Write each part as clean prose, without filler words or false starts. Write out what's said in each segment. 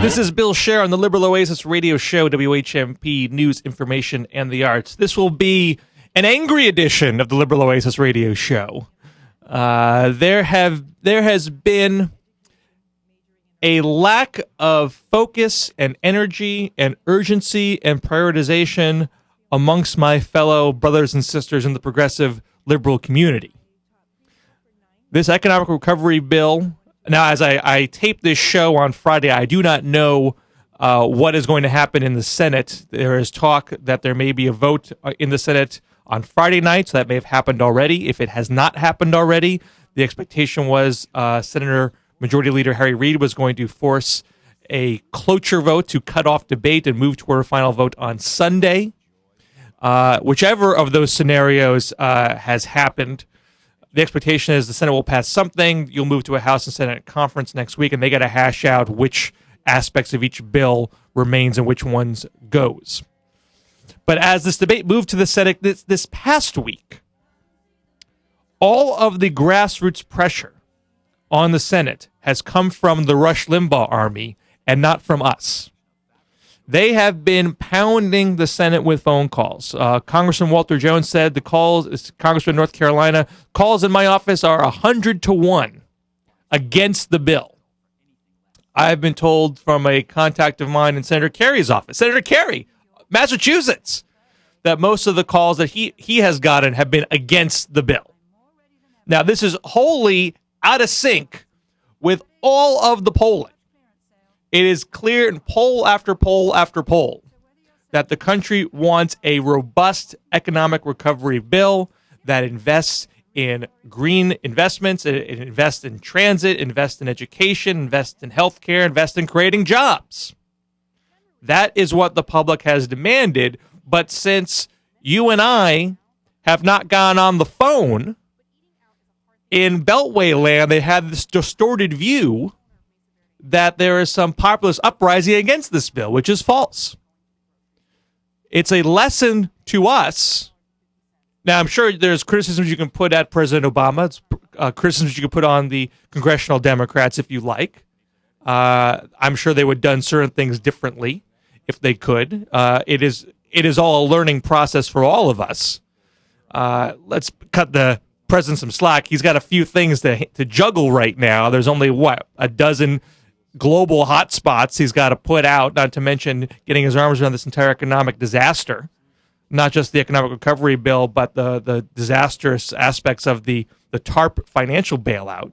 This is Bill Scher on the Liberal Oasis radio show, WHMP News, Information, and the Arts. This will be an angry edition of the Liberal Oasis radio show. There has been a lack of focus and energy and urgency and prioritization amongst my fellow brothers and sisters in the progressive liberal community. This economic recovery bill, now as I tape this show on Friday, I do not know what is going to happen in the Senate. There is talk that there may be a vote in the Senate on Friday night, so that may have happened already. If it has not happened already, the expectation was Senator Majority Leader Harry Reid was going to force a cloture vote to cut off debate and move toward a final vote on Sunday. Whichever of those scenarios has happened, the expectation is the Senate will pass something. You'll move to a House and Senate conference next week, and they got to hash out which aspects of each bill remains and which ones goes. But as this debate moved to the Senate this past week, all of the grassroots pressure on the Senate has come from the Rush Limbaugh army and not from us. They have been pounding the Senate with phone calls. Congressman Walter Jones said the calls, Congressman North Carolina, calls in my office are 100-1 against the bill. I've been told from a contact of mine in Senator Kerry's office, Senator Kerry, Massachusetts, that most of the calls that he has gotten have been against the bill. Now, this is wholly out of sync with all of the polling. It is clear in poll after poll after poll that the country wants a robust economic recovery bill that invests in green investments, invest in transit, invest in education, invest in healthcare, invest in creating jobs. That is what the public has demanded. But since you and I have not gone on the phone, in Beltway land, they had this distorted view that there is some populist uprising against this bill, which is false. It's a lesson to us. Now, I'm sure there's criticisms you can put at President Obama. It's criticisms you can put on the congressional Democrats if you like. I'm sure they would have done certain things differently if they could. It is all a learning process for all of us. Let's cut the president some slack. He's got a few things to juggle right now. There's only, a dozen global hotspots he's got to put out, not to mention getting his arms around this entire economic disaster, not just the economic recovery bill, but the disastrous aspects of the TARP financial bailout.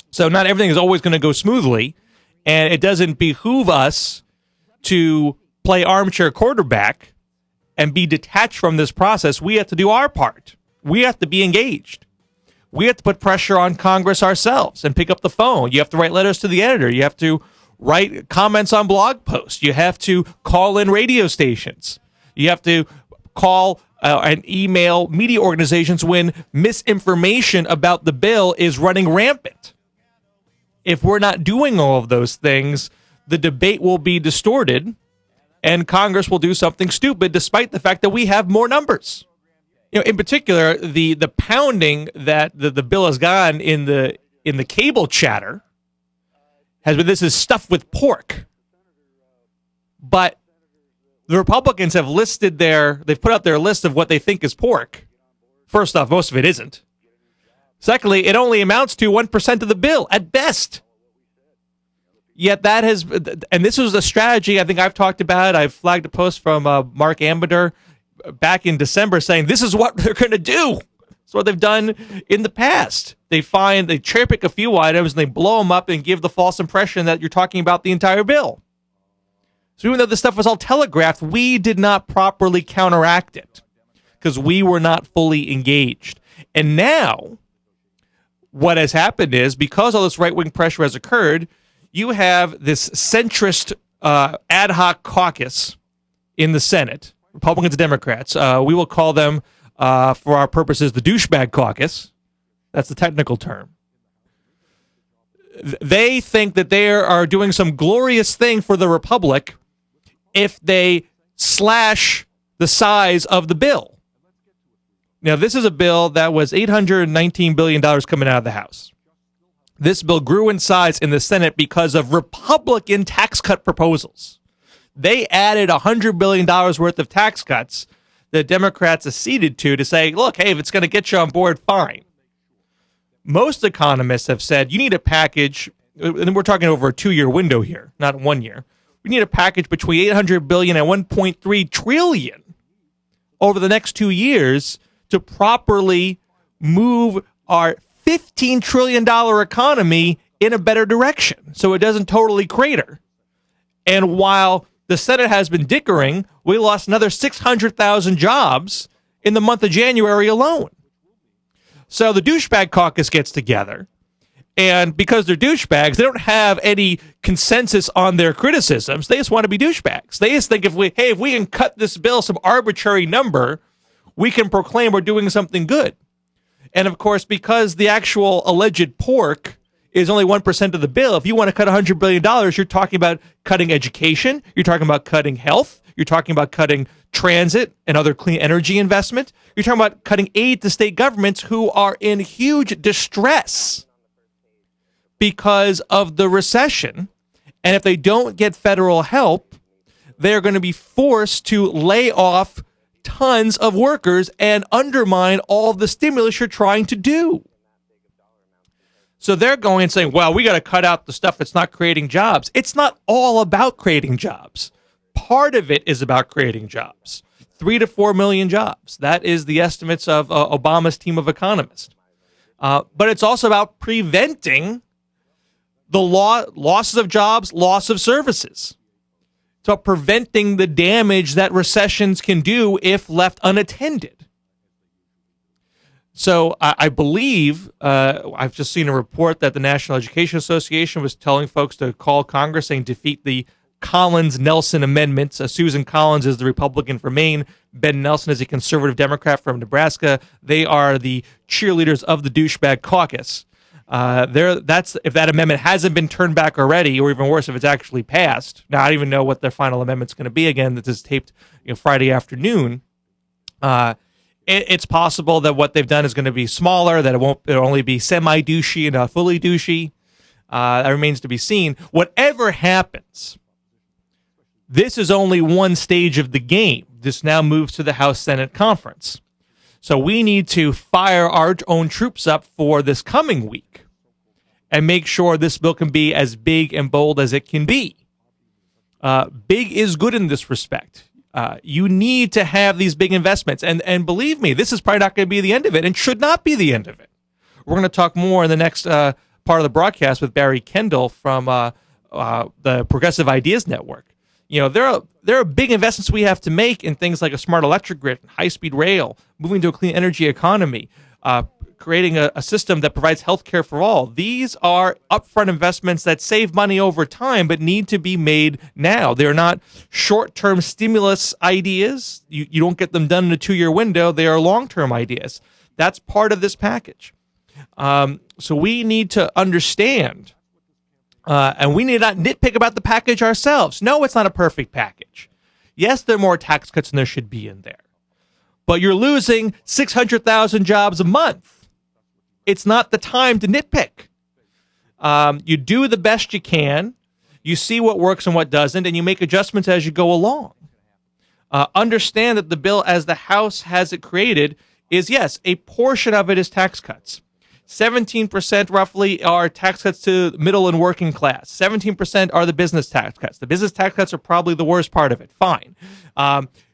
So not everything is always going to go smoothly, and it doesn't behoove us to play armchair quarterback and be detached from this process. We have to do our part. We have to be engaged. We have to put pressure on Congress ourselves and pick up the phone. You have to write letters to the editor. You have to write comments on blog posts. You have to call in radio stations. You have to call and email media organizations when misinformation about the bill is running rampant. If we're not doing all of those things, the debate will be distorted and Congress will do something stupid despite the fact that we have more numbers. In particular, the pounding that the bill has gotten in the cable chatter has been, this is stuffed with pork. But the Republicans have they've put out their list of what they think is pork. First off, most of it isn't. Secondly, it only amounts to 1% of the bill at best. Yet that has, and this was a strategy I think I've talked about. I've flagged a post from Mark Ambedeur back in December saying this is what they're going to do. It's what they've done in the past. They cherry pick a few items and they blow them up and give the false impression that you're talking about the entire bill. So even though this stuff was all telegraphed, we did not properly counteract it because we were not fully engaged. And now what has happened is, because all this right-wing pressure has occurred, you have this centrist ad hoc caucus in the Senate, Republicans and Democrats. We will call them, for our purposes, the Douchebag Caucus. That's the technical term. They think that they are doing some glorious thing for the Republic if they slash the size of the bill. Now, this is a bill that was $819 billion coming out of the House. This bill grew in size in the Senate because of Republican tax cut proposals. They added $100 billion worth of tax cuts that Democrats acceded to say, look, hey, if it's going to get you on board, fine. Most economists have said you need a package, and we're talking over a 2-year window here, not 1 year. We need a package between $800 billion and $1.3 trillion over the next 2 years to properly move our $15 trillion economy in a better direction so it doesn't totally crater. And while the Senate has been dickering, we lost another 600,000 jobs in the month of January alone. So the Douchebag Caucus gets together, and because they're douchebags, they don't have any consensus on their criticisms. They just want to be douchebags. They just think if we can cut this bill some arbitrary number, we can proclaim we're doing something good. And of course, because the actual alleged pork is only 1% of the bill, if you want to cut $100 billion, you're talking about cutting education, you're talking about cutting health, you're talking about cutting transit and other clean energy investment, you're talking about cutting aid to state governments who are in huge distress because of the recession. And if they don't get federal help, they're going to be forced to lay off tons of workers and undermine all of the stimulus you're trying to do. So they're going and saying, well, we got to cut out the stuff that's not creating jobs. It's not all about creating jobs. Part of it is about creating jobs. 3 to 4 million jobs. That is the estimates of Obama's team of economists. But it's also about preventing the losses of jobs, loss of services. It's about preventing the damage that recessions can do if left unattended. So I believe, I've just seen a report that the National Education Association was telling folks to call Congress saying defeat the Collins-Nelson amendments. Susan Collins is the Republican from Maine. Ben Nelson is a conservative Democrat from Nebraska. They are the cheerleaders of the Douchebag Caucus. That's if that amendment hasn't been turned back already, or even worse, if it's actually passed. Now, I don't even know what their final amendment's going to be. Again, this is taped Friday afternoon. It's possible that what they've done is going to be smaller, that it'll only be semi-douchey and not fully douchey. That remains to be seen. Whatever happens, this is only one stage of the game. This now moves to the House-Senate conference. So we need to fire our own troops up for this coming week and make sure this bill can be as big and bold as it can be. Big is good in this respect. You need to have these big investments. And believe me, this is probably not going to be the end of it and should not be the end of it. We're going to talk more in the next part of the broadcast with Barry Kendall from the Progressive Ideas Network. There are big investments we have to make in things like a smart electric grid, high-speed rail, moving to a clean energy economy, creating a system that provides health care for all. These are upfront investments that save money over time but need to be made now. They're not short-term stimulus ideas. You don't get them done in a 2-year window. They are long-term ideas. That's part of this package. So we need to understand, and we need not nitpick about the package ourselves. No, it's not a perfect package. Yes, there are more tax cuts than there should be in there. But you're losing 600,000 jobs a month. It's not the time to nitpick. You do the best you can. You see what works and what doesn't, and you make adjustments as you go along. Understand that the bill, as the House has it created, is, yes, a portion of it is tax cuts. 17% roughly are tax cuts to middle and working class. 17% are the business tax cuts. The business tax cuts are probably the worst part of it. Fine.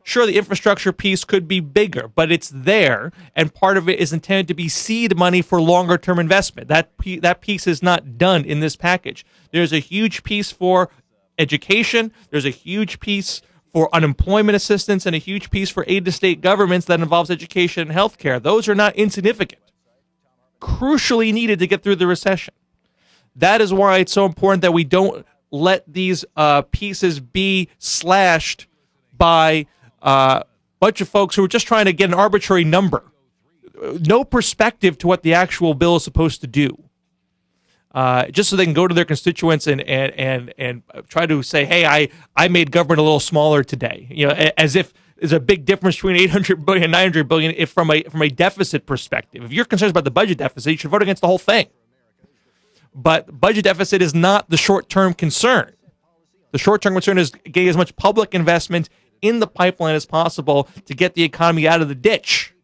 Sure, the infrastructure piece could be bigger, but it's there, and part of it is intended to be seed money for longer-term investment. That piece is not done in this package. There's a huge piece for education. There's a huge piece for unemployment assistance and a huge piece for aid to state governments that involves education and healthcare. Those are not insignificant. Crucially needed to get through the recession. That is why it's so important that we don't let these pieces be slashed by a bunch of folks who are just trying to get an arbitrary number. No perspective to what the actual bill is supposed to do. Just so they can go to their constituents and try to say, hey, I made government a little smaller today. As if there's a big difference between 800 billion and 900 billion if from a deficit perspective. If you're concerned about the budget deficit, you should vote against the whole thing. But budget deficit is not the short-term concern. The short-term concern is getting as much public investment in the pipeline as possible to get the economy out of the ditch.